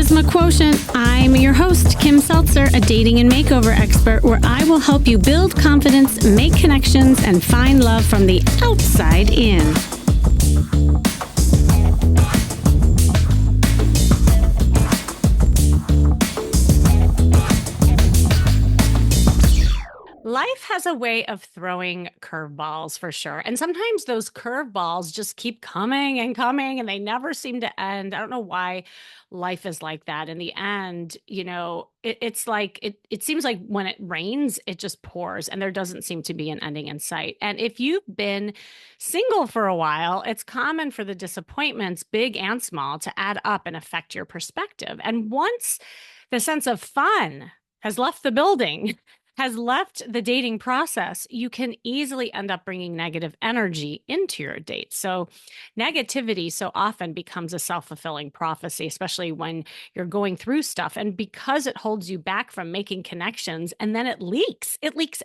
Charisma Quotient. I'm your host, Kim Seltzer, a dating and makeover expert, where I will help you build confidence, make connections, and find love from the outside in. Life has a way of throwing curveballs for sure. And sometimes those curveballs just keep coming and coming and they never seem to end. I don't know why life is like that. In the end, it's like it seems like when it rains, it just pours and there doesn't seem to be an ending in sight. And if you've been single for a while, it's common for the disappointments, big and small, to add up and affect your perspective. And once the sense of fun has left the building, has left the dating process, you can easily end up bringing negative energy into your date. So negativity so often becomes a self-fulfilling prophecy, especially when you're going through stuff. And because it holds you back from making connections, and then it leaks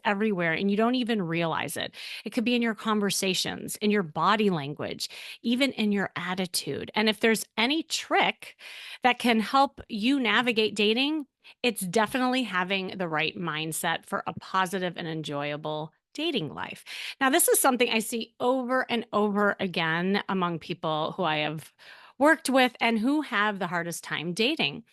everywhere and you don't even realize it. It could be in your conversations, in your body language, even in your attitude. And if there's any trick that can help you navigate dating, it's definitely having the right mindset for a positive and enjoyable dating life. Now, this is something I see over and over again among people who I have worked with and who have the hardest time dating.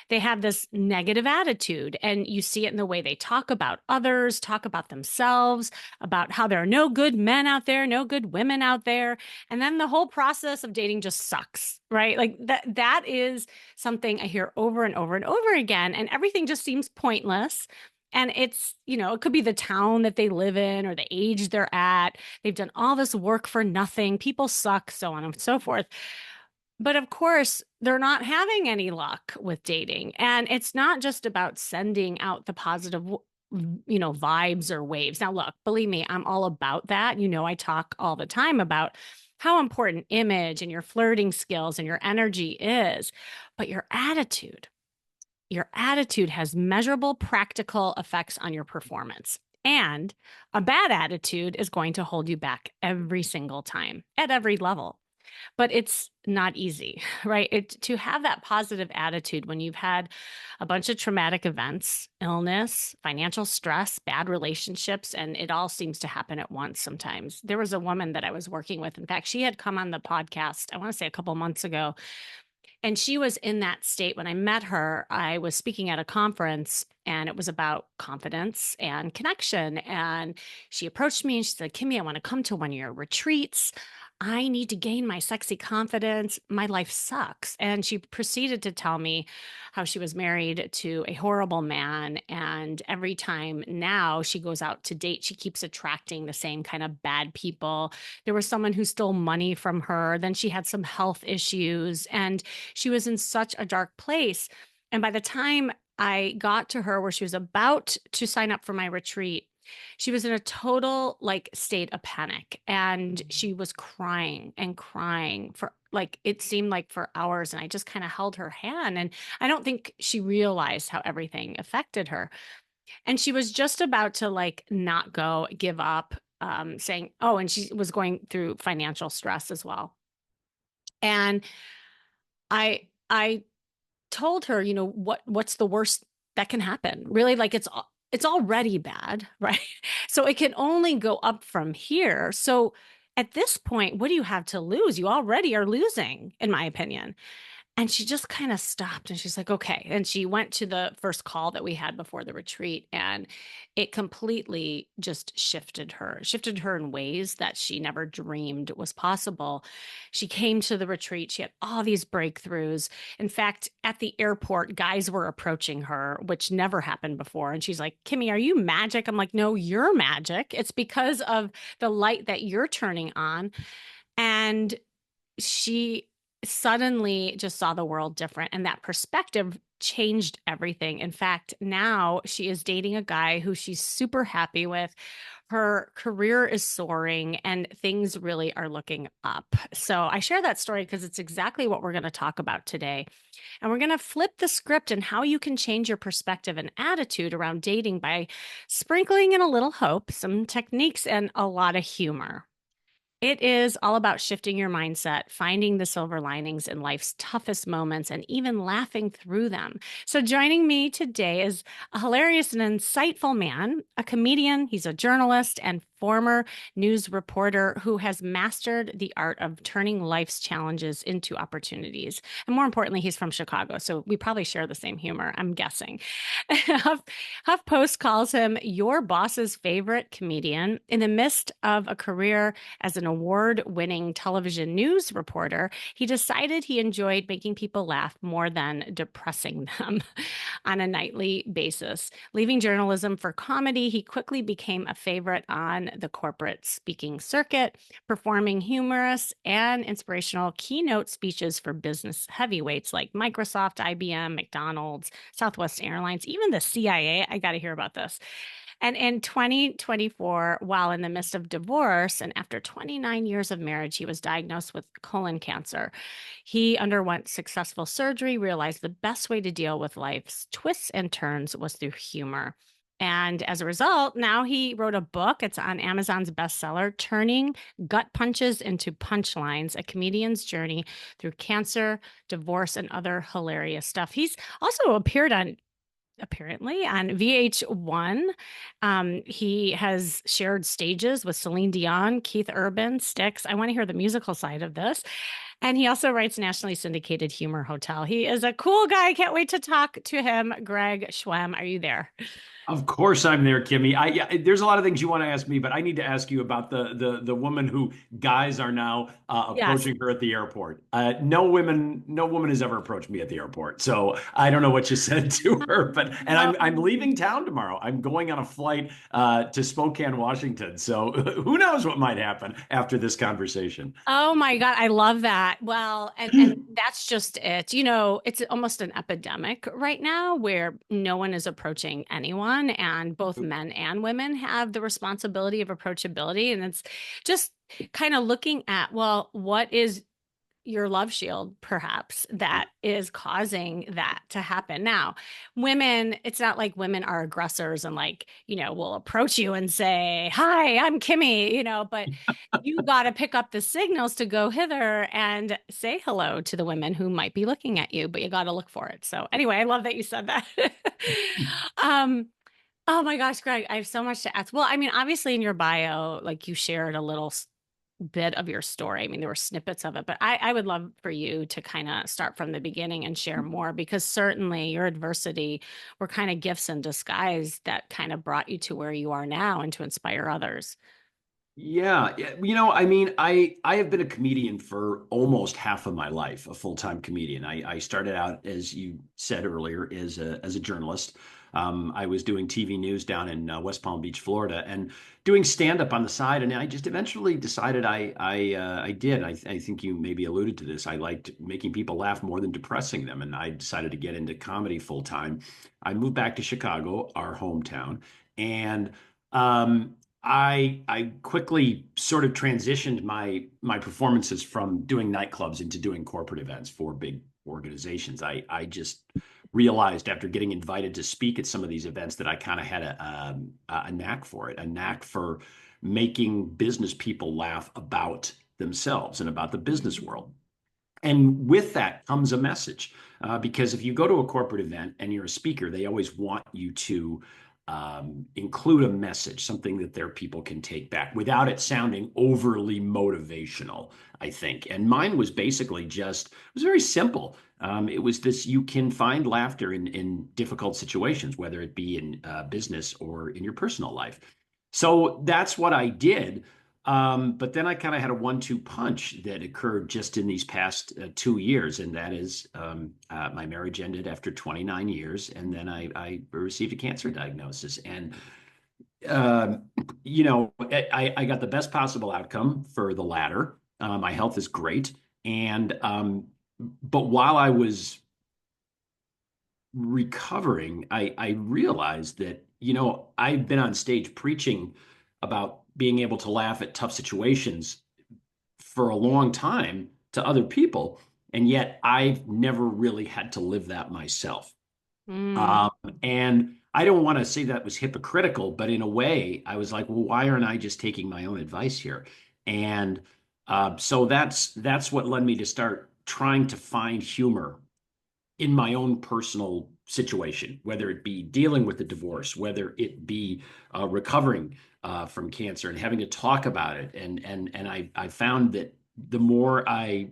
They have this negative attitude, and you see it in the way they talk about others, talk about themselves, about how there are no good men out there, no good women out there. And then the whole process of dating just sucks, right? Like that is something I hear over and over and over again. And everything just seems pointless. And it's, it could be the town that they live in or the age they're at. They've done all this work for nothing. People suck, so on and so forth. But of course, they're not having any luck with dating. And it's not just about sending out the positive, vibes or waves. Now, look, believe me, I'm all about that. I talk all the time about how important image and your flirting skills and your energy is. But your attitude has measurable, practical effects on your performance. And a bad attitude is going to hold you back every single time at every level. But it's not easy, right? To have that positive attitude when you've had a bunch of traumatic events, illness, financial stress, bad relationships, and it all seems to happen at once sometimes. There was a woman that I was working with. In fact, she had come on the podcast, I want to say a couple months ago, and she was in that state. When I met her, I was speaking at a conference and it was about confidence and connection. And she approached me and she said, Kimmy, I want to come to one of your retreats. I need to gain my sexy confidence. My life sucks. And she proceeded to tell me how she was married to a horrible man. And every time now she goes out to date, she keeps attracting the same kind of bad people. There was someone who stole money from her. Then she had some health issues and she was in such a dark place. And by the time I got to her where she was about to sign up for my retreat, she was in a total state of panic and she was crying and crying for it seemed like for hours. And I just kind of held her hand and I don't think she realized how everything affected her. And she was just about to not go, give up, saying, oh, and she was going through financial stress as well. And I told her, what's the worst that can happen? Really, it's already bad, right? So it can only go up from here. So at this point, what do you have to lose? You already are losing, in my opinion. And she just kind of stopped and she's like, okay. And she went to the first call that we had before the retreat and it completely just shifted her in ways that she never dreamed was possible. She came to the retreat. She had all these breakthroughs. In fact, at the airport, guys were approaching her, which never happened before. And she's like, Kimmy, are you magic? I'm like, no, you're magic. It's because of the light that you're turning on. And she suddenly just saw the world different and that perspective changed everything. In fact, now she is dating a guy who she's super happy with. Her career is soaring and things really are looking up. So I share that story because it's exactly what we're going to talk about today. And we're going to flip the script and how you can change your perspective and attitude around dating by sprinkling in a little hope, some techniques, and a lot of humor. It is all about shifting your mindset, finding the silver linings in life's toughest moments, and even laughing through them. So, joining me today is a hilarious and insightful man, a comedian, he's a journalist and former news reporter who has mastered the art of turning life's challenges into opportunities. And more importantly, he's from Chicago. So, we probably share the same humor, I'm guessing. HuffPost calls him your boss's favorite comedian. In the midst of a career as an award winning television news reporter, he decided he enjoyed making people laugh more than depressing them on a nightly basis. Leaving journalism for comedy, he quickly became a favorite on the corporate speaking circuit, performing humorous and inspirational keynote speeches for business heavyweights like Microsoft, IBM, McDonald's, Southwest Airlines, even the CIA. I got to hear about this. And in 2024, while in the midst of divorce and after 29 years of marriage, he was diagnosed with colon cancer. He underwent successful surgery, realized the best way to deal with life's twists and turns was through humor. And as a result, now he wrote a book. It's on Amazon's bestseller, Turning Gut Punches into Punchlines, a comedian's journey through cancer, divorce, and other hilarious stuff. He's also appeared on apparently on VH1. He has shared stages with Celine Dion, Keith Urban, Styx. I want to hear the musical side of this. And he also writes nationally syndicated Humor Hotel. He is a cool guy. I can't wait to talk to him. Greg Schwem, are you there? Of course, I'm there, Kimmy. Yeah, there's a lot of things you want to ask me, but I need to ask you about the woman who guys are now Yes. approaching her at the airport. No woman has ever approached me at the airport, so I don't know what you said to her. But and I'm No. leaving town tomorrow. I'm going on a flight to Spokane, Washington. So who knows what might happen after this conversation? Oh my God, I love that. Well, and that's just it. You know, it's almost an epidemic right now where no one is approaching anyone, and both men and women have the responsibility of approachability. And it's just kind of looking at, well, what is your love shield, perhaps, that is causing that to happen. Now, women, it's not like women are aggressors and like, will approach you and say, "Hi, I'm Kimmy," but you got to pick up the signals to go hither and say hello to the women who might be looking at you, but you got to look for it. So, anyway, I love that you said that. um, oh my gosh, Greg, I have so much to ask. Well, I mean, obviously in your bio, like you shared a little bit of your story. I mean, there were snippets of it, but I would love for you to kind of start from the beginning and share more because certainly your adversity were kind of gifts in disguise that kind of brought you to where you are now and to inspire others. Yeah, I mean, I have been a comedian for almost half of my life, a full-time comedian. I started out, as you said earlier, as a journalist. I was doing TV news down in West Palm Beach, Florida, and doing stand-up on the side. And I just eventually decided I did. I think you maybe alluded to this. I liked making people laugh more than depressing them, and I decided to get into comedy full time. I moved back to Chicago, our hometown, and I quickly sort of transitioned my performances from doing nightclubs into doing corporate events for big organizations. I just realized after getting invited to speak at some of these events that I kind of had a knack for it, a knack for making business people laugh about themselves and about the business world. And with that comes a message. Because if you go to a corporate event and you're a speaker, they always want you to include a message, something that their people can take back without it sounding overly motivational, I think. And mine was basically it was very simple. It was this: you can find laughter in difficult situations, whether it be in business or in your personal life. So that's what I did. But then I kind of had a 1-2 punch that occurred just in these past 2 years, and that is my marriage ended after 29 years, and then I received a cancer diagnosis. And um, I got the best possible outcome for the latter. My health is great, and but while I was recovering, I realized that, I've been on stage preaching about being able to laugh at tough situations for a long time to other people, and yet I've never really had to live that myself. Mm. Um, and I don't want to say that was hypocritical, but in a way, I was like, well, why aren't I just taking my own advice here? And So that's what led me to start trying to find humor in my own personal situation, whether it be dealing with the divorce, whether it be recovering from cancer and having to talk about it. And I found that the more I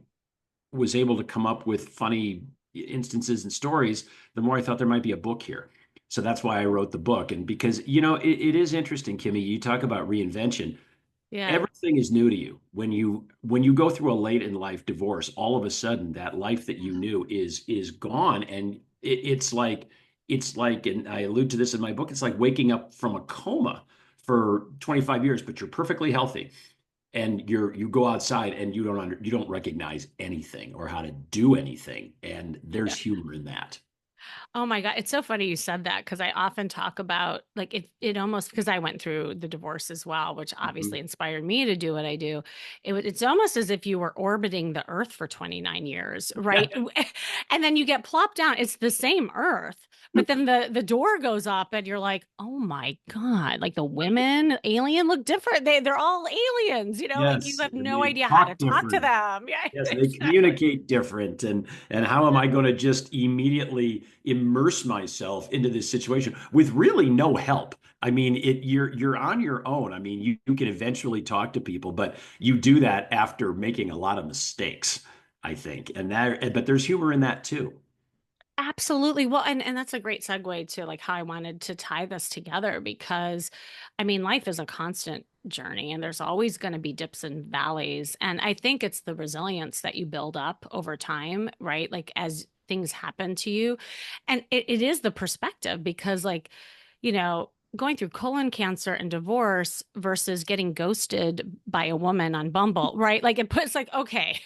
was able to come up with funny instances and stories, the more I thought there might be a book here. So that's why I wrote the book. And because, it is interesting, Kimmy, you talk about reinvention. Yeah. Everything is new to you. When you go through a late in life divorce, all of a sudden that life that you knew is gone. And it's like, and I allude to this in my book, it's like waking up from a coma for 25 years, but you're perfectly healthy and you go outside and you don't recognize anything or how to do anything, and there's humor in that. Oh my God. It's so funny you said that because I often talk about like it almost because I went through the divorce as well, which Mhm. obviously inspired me to do what I do. It's almost as if you were orbiting the earth for 29 years, right? And then you get plopped down. It's the same earth, but then the door goes up and you're like, oh my God, like the women, alien look different. They're all aliens, like you Yes, have and no they idea how to talk talk to different. them. Yeah, Yes, they exactly. communicate different, and how am I going to just immediately immerse myself into this situation with really no help? I mean, you're on your own. I mean, you can eventually talk to people, but you do that after making a lot of mistakes, I think. But there's humor in that too. Absolutely. Well, and that's a great segue to like how I wanted to tie this together because I mean, life is a constant journey and there's always going to be dips and valleys. And I think it's the resilience that you build up over time, right? Like as things happen to you. And it is the perspective because going through colon cancer and divorce versus getting ghosted by a woman on Bumble, right? Like it puts like, okay,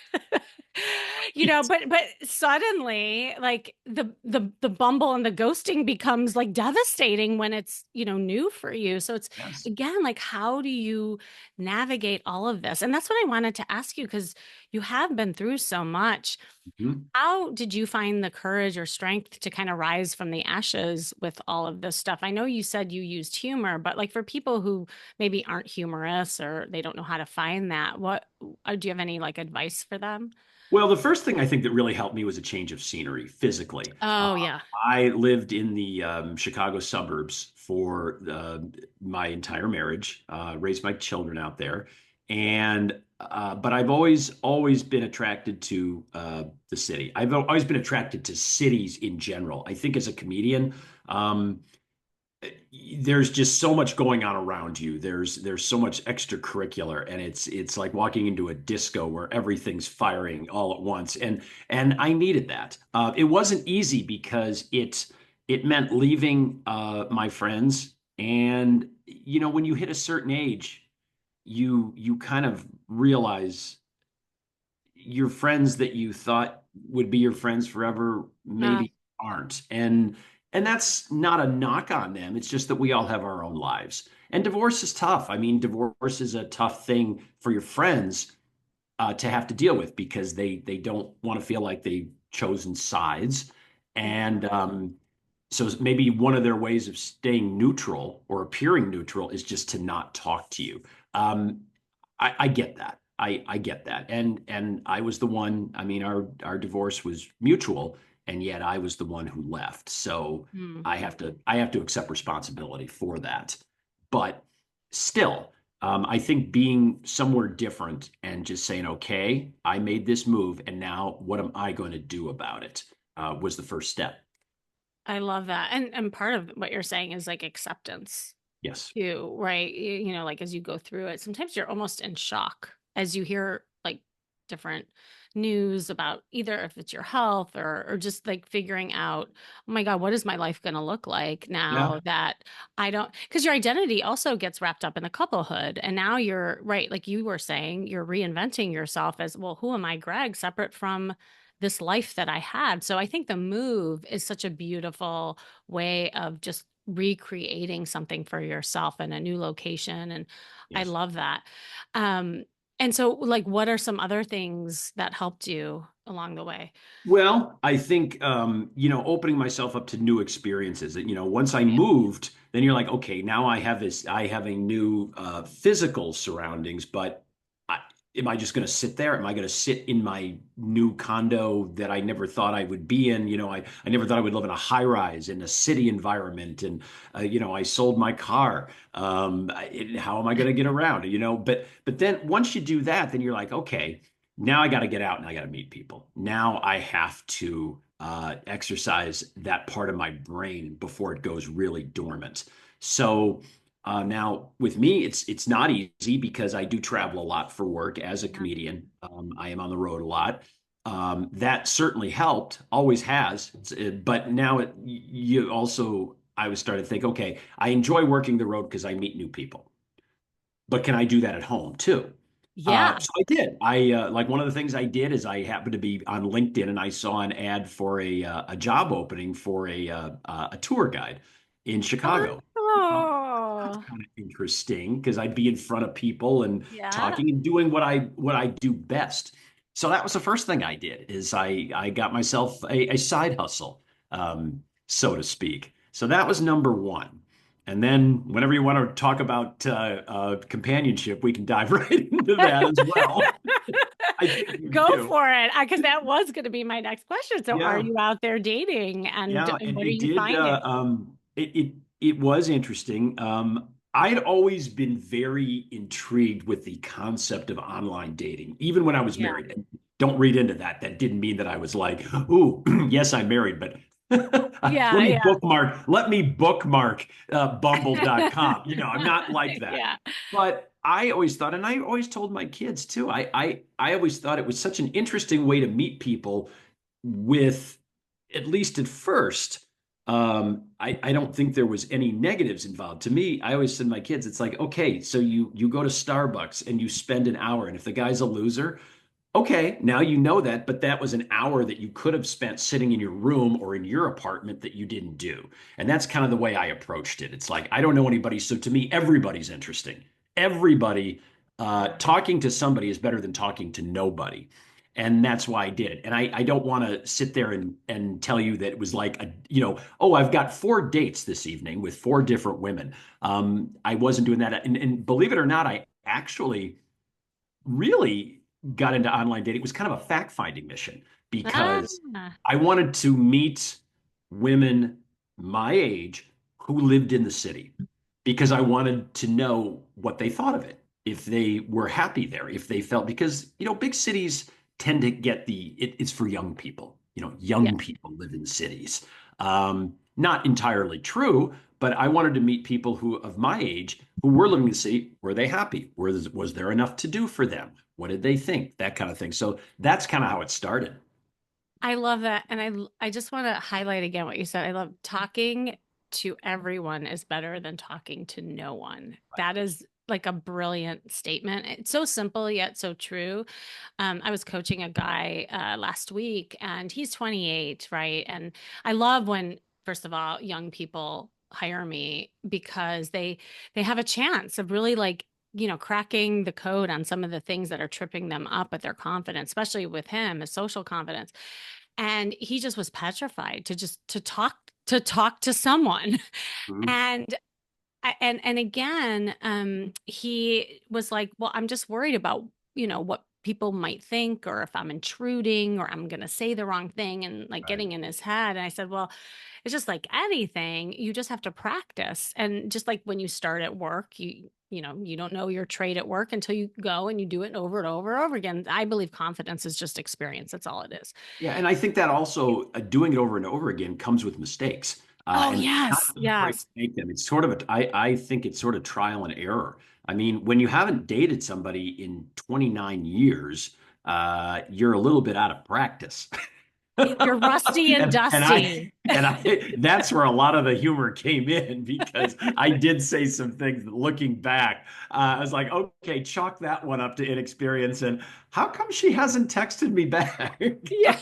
but suddenly like the bumble and the ghosting becomes like devastating when it's new for you. So it's Yes. again like how do you navigate all of this? And that's what I wanted to ask you because you have been through so much. Mhm. How did you find the courage or strength to kind of rise from the ashes with all of this stuff? I know you said you used humor, but like for people who maybe aren't humorous or they don't know how to find that, what do you have any like advice for them? Well, the first thing I think that really helped me was a change of scenery physically. Oh, yeah. I lived in the Chicago suburbs for my entire marriage, raised my children out there, and but I've always been attracted to the city. I've always been attracted to cities in general. I think as a comedian, um, there's just so much going on around you. There's so much extracurricular, and it's like walking into a disco where everything's firing all at once. And I needed that. It wasn't easy because it meant leaving my friends. And when you hit a certain age, you kind of realize your friends that you thought would be your friends forever Uh, maybe aren't. And that's not a knock on them. It's just that we all have our own lives. And divorce is tough. I mean, divorce is a tough thing for your friends to have to deal with because they don't want to feel like they've chosen sides. And so maybe one of their ways of staying neutral or appearing neutral is just to not talk to you. Um, I get that. I get that. And I was the one, I mean, our divorce was mutual, and yet I was the one who left. So hmm. I have to accept responsibility for that. But still, I think being somewhere different and just saying, okay, I made this move, and now what am I going to do about it? Was the first step. I love that. And part of what you're saying is like acceptance Yes. too, right? Like as you go through it, sometimes you're almost in shock as you hear like different news about either if it's your health or just like figuring out, oh my God, what is my life going to look like Yeah. now that I don't, because your identity also gets wrapped up in the couplehood. And now you're right, like you were saying, you're reinventing yourself as, well, who am I, Greg, separate from this life that I had? So I think the move is such a beautiful way of just recreating something for yourself in a new location. And I Yes. love that. Um, and so, like, what are some other things that helped you along the way? Well, I think opening myself up to new experiences. Once I moved, then you're like, okay, now I have a new physical surroundings, but am I just going to sit there? Am I going to sit in my new condo that I never thought I would be in? I never thought I would live in a high rise in a city environment. And, I sold my car. How am I going to get around? But then once you do that, then you're like, okay, now I got to get out and I got to meet people. Now I have to exercise that part of my brain before it goes really dormant. So, now, with me, it's not easy because I do travel a lot for work as a Yeah. comedian. I am on the road a lot. That certainly helped, always has. But now you also, I was starting to think, okay, I enjoy working the road because I meet new people. But can I do that at home too? Yeah. So I did. I like one of the things I did is I happened to be on LinkedIn and I saw an ad for a job opening for a tour guide in Chicago. That's Oh, kind of interesting because I'd be in front of people and yeah. talking and doing what I do best. So that was the first thing I did is I got myself a side hustle, so to speak. So that was number one. And then whenever you want to talk about companionship, we can dive right into that as well. I think you Go do. for it. Because that was going to be my next question. So, are Yeah. you out there dating Yeah, and and what I are you did. finding? It was interesting. I'd always been very intrigued with the concept of online dating, even when I was Yeah. married. And don't read into that. That didn't mean that I was like, "Ooh, yes, I'm married," but Yeah. Yeah. let me bookmark Bumble.com. I'm not like that. Yeah. But I always thought, and I always told my kids too. I always thought it was such an interesting way to meet people with, at least at first, I don't think there was any negatives involved. To me, I always said to my kids, it's like, okay, so you go to Starbucks and you spend an hour, and if the guy's a loser, okay, now you know that, but that was an hour that you could have spent sitting in your room or in your apartment that you didn't do. And that's kind of the way I approached it. It's like, I don't know anybody. So to me, everybody's interesting. Everybody, talking to somebody is better than talking to nobody. And that's why I did it. And I don't want to sit there and tell you that it was like oh, I've got 4 dates this evening with 4 different women. I wasn't doing that. And believe it or not, I actually really got into online dating. It was kind of a fact-finding mission because Ah, I wanted to meet women my age who lived in the city because I wanted to know what they thought of it, if they were happy there, if they felt, because big cities tend to get it's for young people. yeah. Young people live in cities. Not entirely true, but I wanted to meet people who of my age who were living in the city. Were they happy? Was there enough to do for them? What did they think? That kind of thing. So that's kind of how it started. I love that. And I just want to highlight again what you said. I love talking to everyone is better than talking to no one. That is like a brilliant statement. It's so simple yet so true. I was coaching a guy last week and he's 28, right? And I love when, first of all, young people hire me because they have a chance of really like cracking the code on some of the things that are tripping them up with their confidence, especially with him, his social confidence. And he just was petrified to just to talk to someone. Mhm. And and again, he was like, well, I'm just worried about, what people might think, or if I'm intruding, or I'm going to say the wrong thing, and like Right. getting in his head. And I said, well, it's just like anything. You just have to practice. And just like when you start at work, you don't know your trade at work until you go and you do it over and over and over again. I believe confidence is just experience. That's all it is. Yeah, and I think that also doing it over and over again comes with mistakes, Oh, and not yes. being afraid to Yes. make them. It's sort of I think it's sort of trial and error. I mean, when you haven't dated somebody in 29 years, you're a little bit out of practice. You're rusty and And I dusty. and I that's where a lot of the humor came in because I did say some things that looking back, I was like, okay, chalk that one up to inexperience. And how come she hasn't texted me back? Yeah.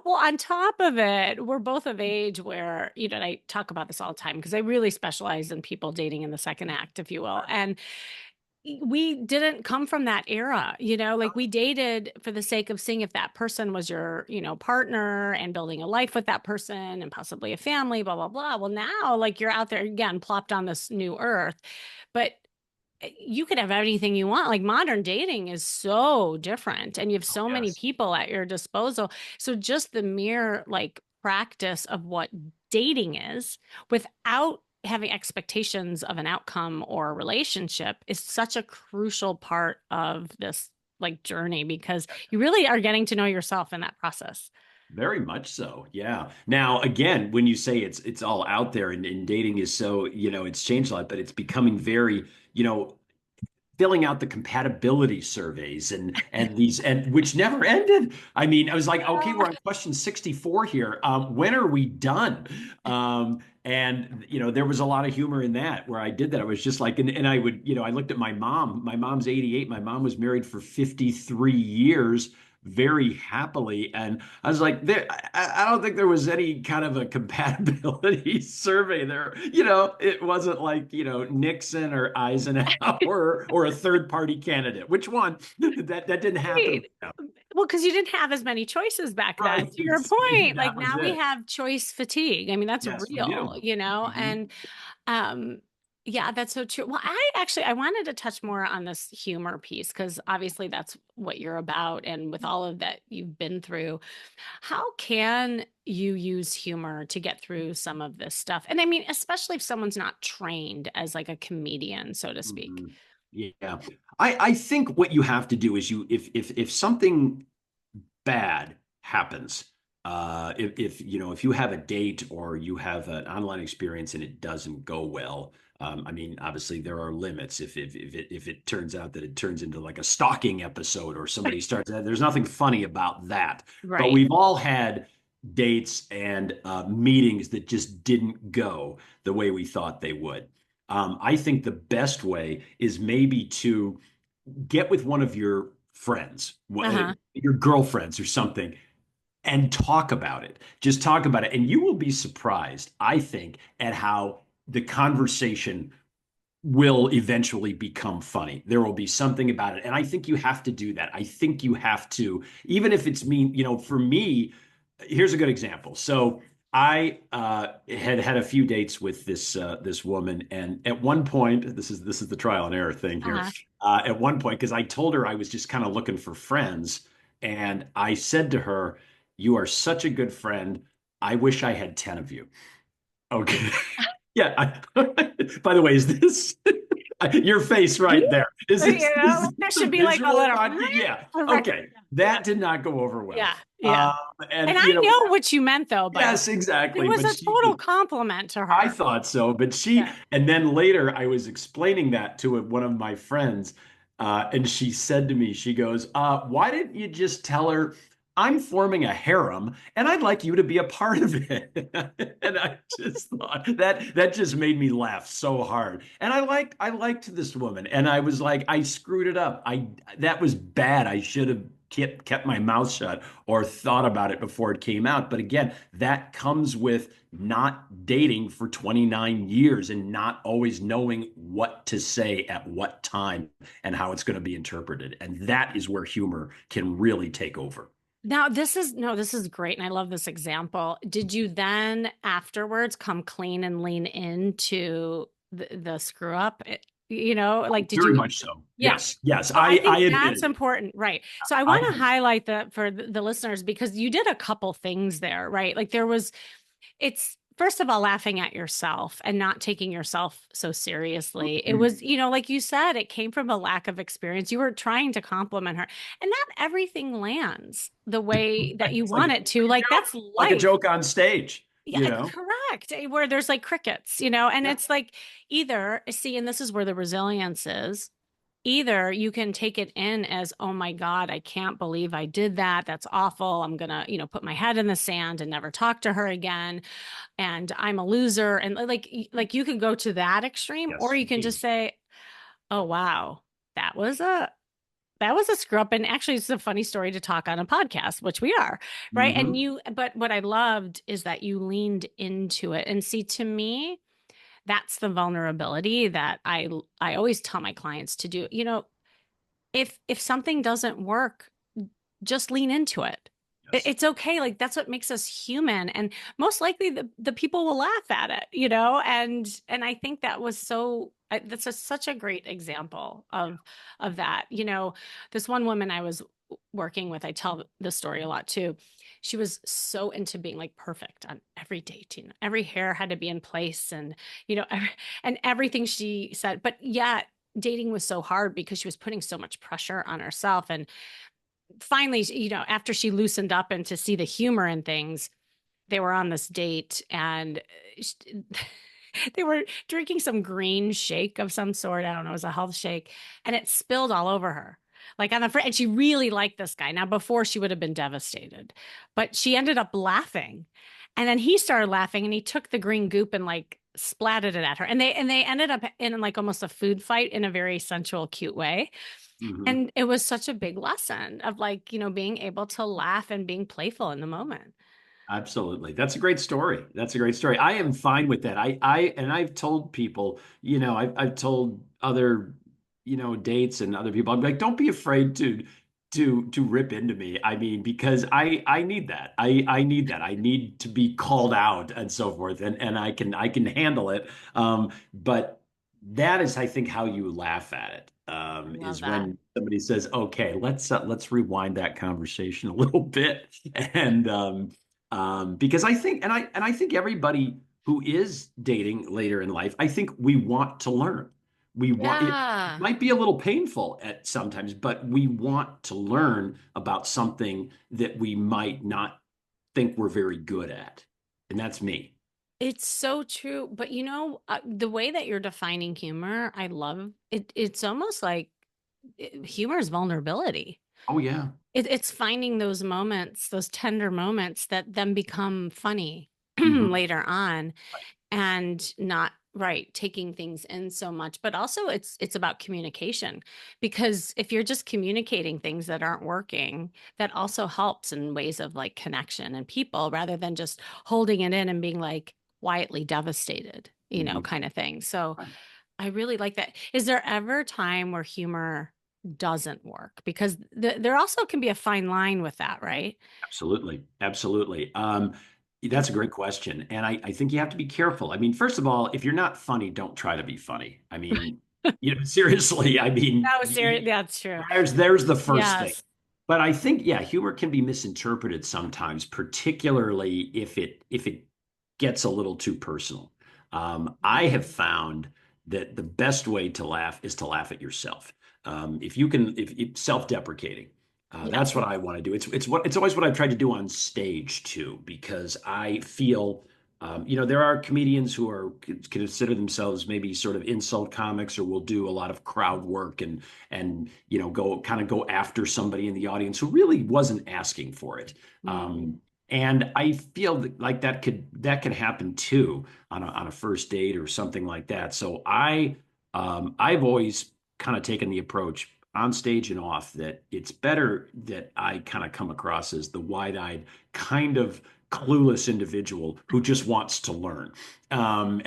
Well, on top of it, we're both of age where, and I talk about this all the time because I really specialize in people dating in the second act, if you will. And we didn't come from that era, like we dated for the sake of seeing if that person was your, partner and building a life with that person and possibly a family, blah, blah, blah. Well, now, like you're out there again, plopped on this new earth. But you could have anything you want. Like modern dating is so different and you have Oh, so many yes. people at your disposal. So just the mere like practice of what dating is without having expectations of an outcome or a relationship is such a crucial part of this like journey because you really are getting to know yourself in that process. Very much so. Yeah. Now, again, when you say it's all out there and dating is so, it's changed a lot, but it's becoming very, filling out the compatibility surveys and these and which never ended. I mean, I was like, okay, we're on question 64 here. When are we done? And there was a lot of humor in that where I did that. I was just like, and I would, I looked at my mom. My mom's 88. My mom was married for 53 years very happily. And I was like, I don't think there was any kind of a compatibility survey there. It wasn't like, Nixon or Eisenhower or a third party candidate. Which one? That didn't happen. Right. Well, because you didn't have as many choices back then. Right. To your point, That like was now we it. have choice fatigue. I mean, that's Yes, we real, do. Mhm. and um yeah, that's so true. Well, I wanted to touch more on this humor piece because obviously that's what you're about and with all of that you've been through, how can you use humor to get through some of this stuff? And I mean, especially if someone's not trained as like a comedian, so to speak. Mhm. Yeah. I think what you have to do is if something bad happens. If you have a date or you have an online experience and it doesn't go well, I mean, obviously there are limits. If it turns out that it turns into like a stalking episode or somebody starts, there's nothing funny about that. But Right. we've all had dates and meetings that just didn't go the way we thought they would. I think the best way is maybe to get with one of your friends, Uh-huh. your girlfriends or something, and talk about it. Just talk about it. And you will be surprised, I think, at how the conversation will eventually become funny. There will be something about it. And I think you have to do that. I think you have to, even if it's mean, for me, here's a good example. So I had a few dates with this woman, and at one point, this is the trial and error thing here. Uh-huh. At one point, because I told her I was just kind of looking for friends, and I said to her, "You are such a good friend. I wish I had 10 of you." Okay. Yeah. By the way, is this your face right there? Is this, You is know, there this a should be like a visual little podcast? Yeah. right. Okay. Yeah. That did not go over well. Yeah. Yeah. And And I know what you meant though, by the way. yes, It exactly. was But a total compliment to I her. thought so, but Yeah. and then later I was explaining that to one of my friends, and she said to me, she goes, why didn't you just tell her I'm forming a harem and I'd like you to be a part of it? And I just thought that just made me laugh so hard. And I liked this woman, and I was like, I screwed it up. That was bad. I should have kept my mouth shut or thought about it before it came out. But again, that comes with not dating for 29 years and not always knowing what to say at what time and how it's going to be interpreted. And that is where humor can really take over. Now, this is no, this is great. And I love this example. Did you then afterwards come clean and lean into the screw up? Like, did Very you? much so. Yeah. Yes. Yes. So I I think that's admitted it. important, right? So I I want to did. highlight that for the listeners because you did a couple things there, right? Like it's first of all laughing at yourself and not taking yourself so seriously. It was, like you said, it came from a lack of experience. You were trying to compliment her, and not everything lands the way that you It's like want it to. Like that's like a life. joke on stage, Yeah, correct. Where there's like crickets, and Yeah. it's like either see, and this is where the resilience is. Either you can take it in as, oh my God, I can't believe I did that. That's awful. I'm gonna, put my head in the sand and never talk to her again. And I'm a loser. And like you can go to that extreme, or Yes, you can just indeed. say, oh wow, that was a that was a screw up. And actually, it's a funny story to talk on a podcast, which we are, right? Hmm. But what I loved is that you leaned into it. And see, to me, that's the vulnerability that I always tell my clients to do. If something doesn't work, just lean into it. Yes. It's okay. Like that's what makes us human. And most likely the people will laugh at it, you know? And I think that was that's such a great example of that. You know, this one woman I was working with, I tell the story a lot too. She was so into being like perfect on every date, you know, every hair had to be in place and, you know, and everything she said. But yeah, dating was so hard because she was putting so much pressure on herself. And finally, you know, after she loosened up and to see the humor in things, they were on this date and they were drinking some green shake of some sort. I don't know, it was a health shake, and it spilled all over her. Like on the front, and she really liked this guy. Now, before she would have been devastated, but she ended up laughing. And then he started laughing and he took the green goop and like splatted it at her. And they ended up in like almost a food fight in a very sensual, cute way. Hmm. And it was such a big lesson of like, you know, being able to laugh and being playful in the moment. Absolutely. That's a great story. That's a great story. I am fine with that. And I've told people, I've told other, dates and other people, I'm like, don't be afraid to rip into me. I mean, because I need that. I need that. I need to be called out and so forth. And I can handle it. But that is, I think, how you laugh at it. Love Is that. when somebody says, okay, let's rewind that conversation a little bit. And because I think everybody who is dating later in life, I think we want to learn. We want it. It Yeah. might be a little painful at sometimes, but we want to learn about something that we might not think we're very good at. And that's me. It's so true. But you know, the way that you're defining humor, I love it. It's almost like humor is vulnerability. Oh yeah. It's finding those moments, those tender moments that then become funny Hmm. later on. And not right taking things in so much, but also it's about communication, because if you're just communicating things that aren't working, that also helps in ways of like connection and people, rather than just holding it in and being like quietly devastated, you know, Hmm. kind of thing. So Right. I really like that. Is there ever a time where humor doesn't work? Because there also can be a fine line with that, right? Absolutely. Absolutely. That's a great question. And I think you have to be careful. I mean, first of all, if you're not funny, don't try to be funny. I mean, seriously, I mean, No, serious. That's true. there's the first thing. Yes. But I think, yeah, humor can be misinterpreted sometimes, particularly if it gets a little too personal. I have found that the best way to laugh is to laugh at yourself. If you can, if self-deprecating, that's Yes. what I want to do. It's always what I've tried to do on stage too, because I feel, there are comedians who are consider themselves maybe sort of insult comics, or will do a lot of crowd work and go after somebody in the audience who really wasn't asking for it. Mm. And I feel like that could happen too on a first date or something like that. So I've always kind of taken the approach on stage and off that it's better that I kind of come across as the wide-eyed, kind of clueless individual who just wants to learn. And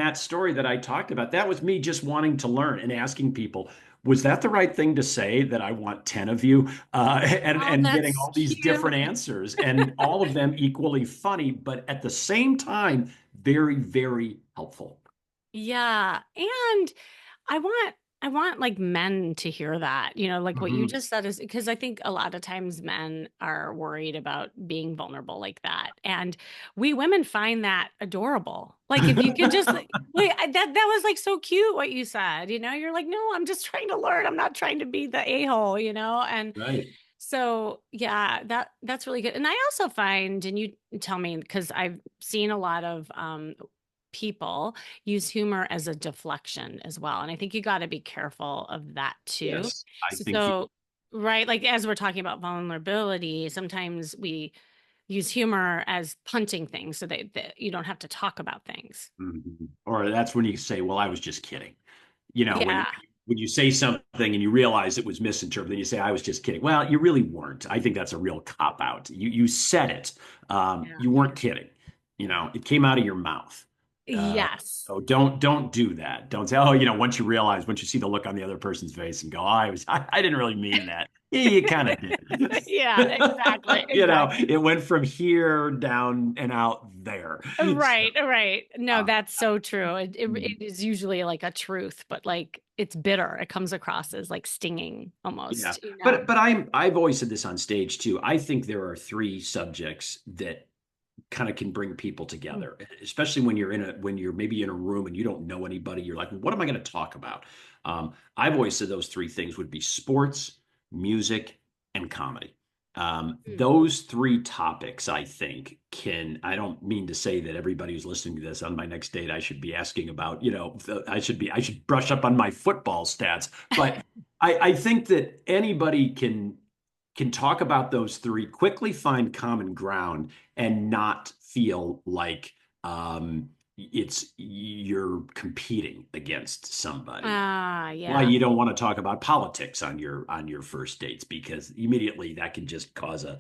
that story that I talked about, that was me just wanting to learn and asking people, was that the right thing to say, that I want 10 of you? And Oh, getting that's all these different cute. answers, and all of them equally funny, but at the same time, very, very helpful. Yeah. And I want I want like men to hear that, you know, like what you Mhm. just said, is because I think a lot of times men are worried about being vulnerable like that. And we women find that adorable. Like if you could just like wait, that was like so cute what you said, you know, you're like, no, I'm just trying to learn. I'm not trying to be the a-hole, you know? And Right. so yeah, that's really good. And I also find, and you tell me, because I've seen a lot of people use humor as a deflection as well. And I think you got to be careful of that too. Yes, I think you. So, right, like as we're talking about vulnerability, sometimes we use humor as punting things so that you don't have to talk about things. Mhm. Or that's when you say, "Well, I was just kidding." You know, Yeah. when you say something and you realize it was misinterpreted, you say, "I was just kidding." Well, you really weren't. I think that's a real cop out. You said it. Yeah. You weren't kidding. It came out of your mouth. Uh, Yes. so don't do that. Don't say, "Oh, once you see the look on the other person's face and go, I didn't really mean that." Yeah, you kind of did. Yeah, exactly, You know, exactly. it went from here down and out there. So, Right, right. No, uh, that's so true. mhm. It is usually like a truth, but like it's bitter. It comes across as like stinging Yeah. almost, But I've always said this on stage too. I think there are three subjects that kind of can bring people Mm. together, especially when you're maybe in a room and you don't know anybody. You're like, what am I going to talk about? I've always said those three things would be sports, music, and comedy. Mm. Those three topics, I think, I don't mean to say that everybody who's listening to this on my next date, I should be asking about, I should brush up on my football stats. But I think that anybody can talk about those three, quickly find common ground, and not feel like it's you're competing against somebody. Ah, Why yeah. you don't want to talk about politics on your first dates, because immediately that can just cause a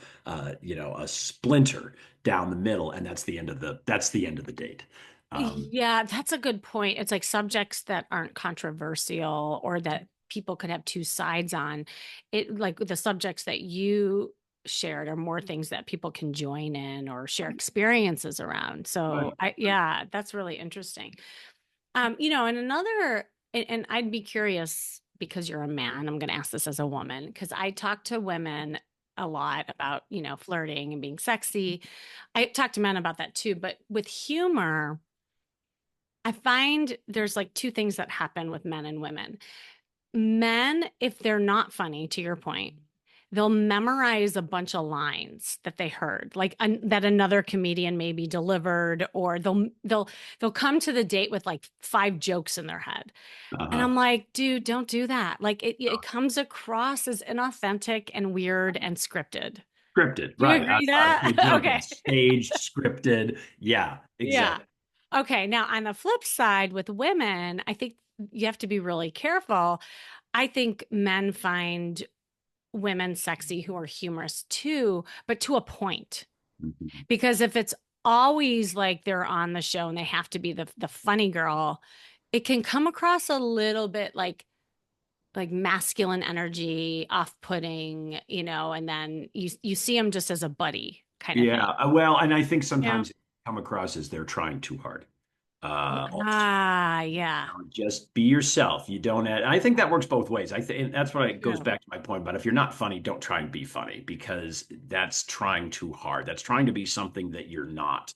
splinter down the middle, and that's the end of the date. Um, Yeah, that's a good point. It's like subjects that aren't controversial or that people could have two sides on. It like the subjects that you shared are more things that people can join in or share experiences around. So right, right. yeah, that's really interesting. And and I'd be curious because you're a man, I'm going to ask this as a woman because I talk to women a lot about, flirting and being sexy. I talk to men about that too, but with humor, I find there's like two things that happen with men and women. Men, if they're not funny, to your point, they'll memorize a bunch of lines that they heard, like that another comedian maybe delivered, or they'll come to the date with like five jokes in their head. And Uh-huh. I'm like, dude, don't do that. Like it comes across as inauthentic and weird and scripted. Scripted, Do you right? agree I that? jump in, Okay. staged, scripted. Yeah, Yeah. exactly. Okay. Now, on the flip side, with women, I think you have to be really careful. I think men find women sexy who are humorous too, but to a point. Mhm. Because if it's always like they're on the show and they have to be the funny girl, it can come across a little bit like masculine energy, off-putting, and then you see them just as a buddy kind of Yeah, thing. well, and I think Yeah. sometimes it come across as they're trying too hard. Also, Ah, yeah. just be yourself. You don't. I think that works both ways. I think that's what it goes Yeah. back to my point. But if you're not funny, don't try and be funny, because that's trying too hard. That's trying to be something that you're not.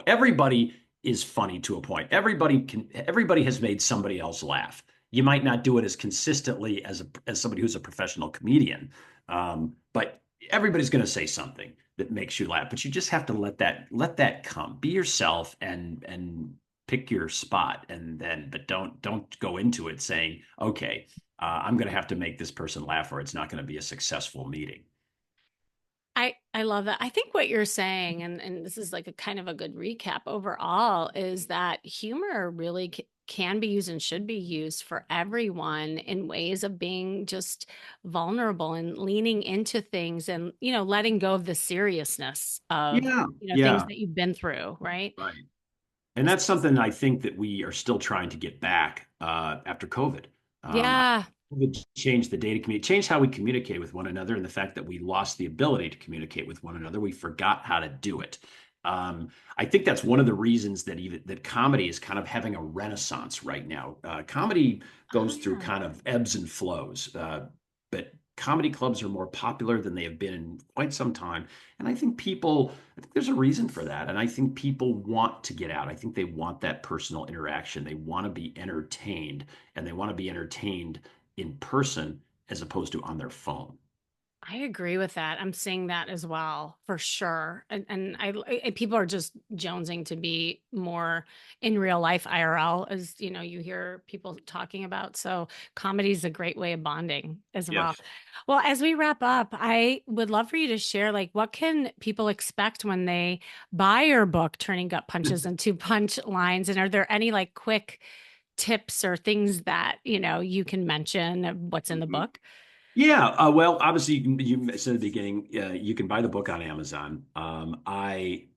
Everybody is funny to a point. Everybody has made somebody else laugh. You might not do it as consistently as somebody who's a professional comedian, but everybody's going to say something that makes you laugh. But you just have to let that come. Be yourself, and pick your spot, but don't go into it saying, okay, I'm going to have to make this person laugh or it's not going to be a successful meeting. I love that. I think what you're saying, and this is like a kind of a good recap overall, is that humor really can be used and should be used for everyone in ways of being just vulnerable and leaning into things and, letting go of the seriousness of, Yeah, things yeah, that you've been through, right? right. And that's something I think that we are still trying to get back after COVID. Um, Yeah. COVID changed the data community, changed how we communicate with one another, and the fact that we lost the ability to communicate with one another. We forgot how to do it. Um, I think that's one of the reasons that comedy is kind of having a renaissance right now. Comedy Oh, goes through yeah. kind of ebbs and flows, but comedy clubs are more popular than they have been in quite some time. And I think there's a reason for that. And I think people want to get out. I think they want that personal interaction. They want to be entertained, and they want to be entertained in person as opposed to on their phone. I agree with that. I'm seeing that as well, for sure. And people are just jonesing to be more in real life IRL, as you hear people talking about. So comedy is a great way of bonding as well. Yes. Well, as we wrap up, I would love for you to share like what can people expect when they buy your book, Turning Gut Punches into Punch Lines? And are there any like quick tips or things that, you can mention of what's in the Mhm. book? Yeah, well, obviously, you said at the beginning, you can buy the book on Amazon. I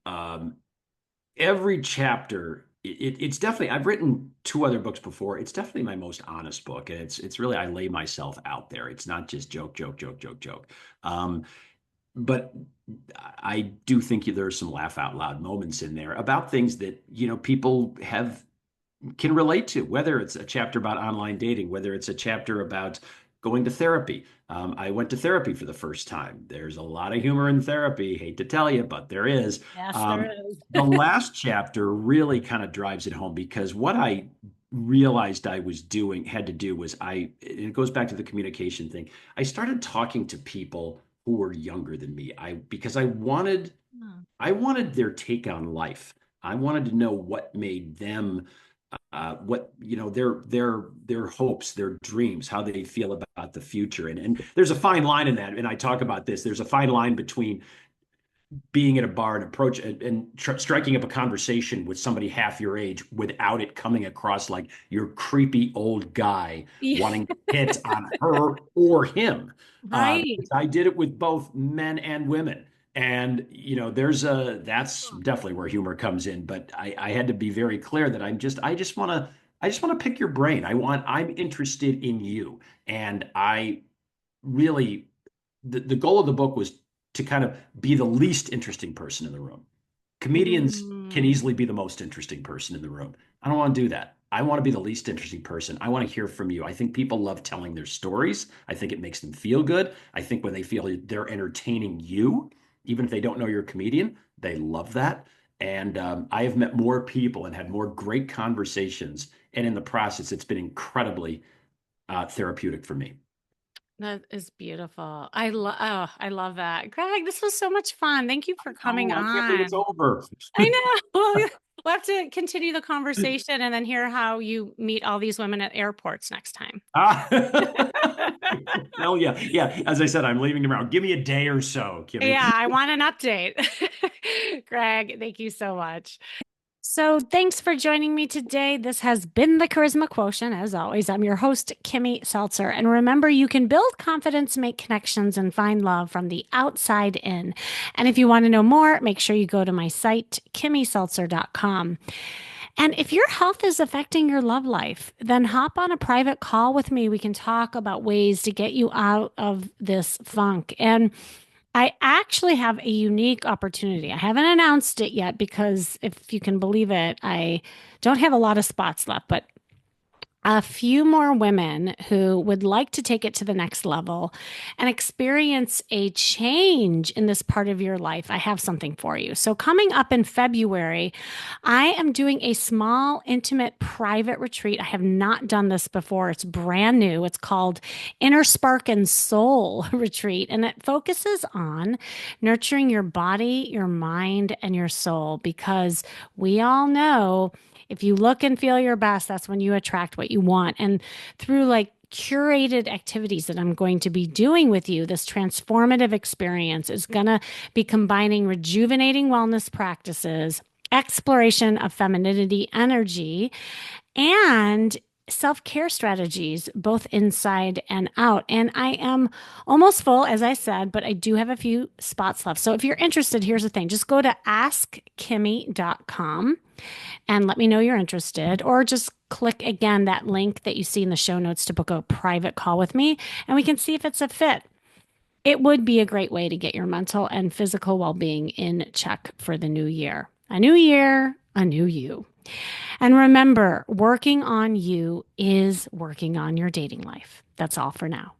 Every chapter it's definitely, I've written two other books before. It's definitely my most honest book. And it's really, I lay myself out there. It's not just joke, joke, joke, joke, joke. Um, but I do think there are some laugh out loud moments in there about things that, people can relate to, whether it's a chapter about online dating, whether it's a chapter about going to therapy. I went to therapy for the first time. There's a lot of humor in therapy. Hate to tell you, but there is. Yes, there Um, is. the last chapter really kind of drives it home because what I realized I was doing, had to do was it goes back to the communication thing. I started talking to people who were younger than me. Because Hmm. I wanted their take on life. I wanted to know what made them what their hopes, their dreams, how they feel about the future. And there's a fine line in that. And I talk about this. There's a fine line between being at a bar and striking up a conversation with somebody half your age without it coming across like you're creepy old guy Yeah, wanting to hit on her or him. right. Because I did it with both men and women. And that's definitely where humor comes in. But I had to be very clear that I just want to pick your brain. I'm interested in you. And I really the goal of the book was to kind of be the least interesting person in the room. Comedians can Mm. easily be the most interesting person in the room. I don't want to do that. I want to be the least interesting person. I want to hear from you. I think people love telling their stories. I think it makes them feel good. I think when they feel they're entertaining you, even if they don't know you're a comedian, they love that. And I have met more people and had more great conversations. And in the process, it's been incredibly therapeutic for me. That is beautiful. I love that. Greg, this was so much fun. Thank you for coming Oh, I can't believe it's on. over. I know. We'll have to continue the conversation and then hear how you meet all these women at airports next time. Ah, hell yeah. Yeah. As I said, I'm leaving tomorrow. Give me a day or so, Kimmy. Yeah, I want an update. Greg, thank you so much. So, thanks for joining me today. This has been the Charisma Quotient. As always, I'm your host, Kimmy Seltzer. And remember, you can build confidence, make connections, and find love from the outside in. And if you want to know more, make sure you go to my site, kimmyseltzer.com. And if your health is affecting your love life, then hop on a private call with me. We can talk about ways to get you out of this funk. And I actually have a unique opportunity. I haven't announced it yet because if you can believe it, I don't have a lot of spots left, but a few more women who would like to take it to the next level and experience a change in this part of your life, I have something for you. So, coming up in February, I am doing a small, intimate, private retreat. I have not done this before. It's brand new. It's called Inner Spark and Soul Retreat, and it focuses on nurturing your body, your mind, and your soul because we all know if you look and feel your best, that's when you attract what you want. And through like curated activities that I'm going to be doing with you, this transformative experience is going to be combining rejuvenating wellness practices, exploration of femininity energy, and self care strategies, both inside and out. And I am almost full, as I said, but I do have a few spots left. So if you're interested, here's the thing just go to askkimmy.com and let me know you're interested, or just click again that link that you see in the show notes to book a private call with me, and we can see if it's a fit. It would be a great way to get your mental and physical well being in check for the new year. A new year, a new you. And remember, working on you is working on your dating life. That's all for now.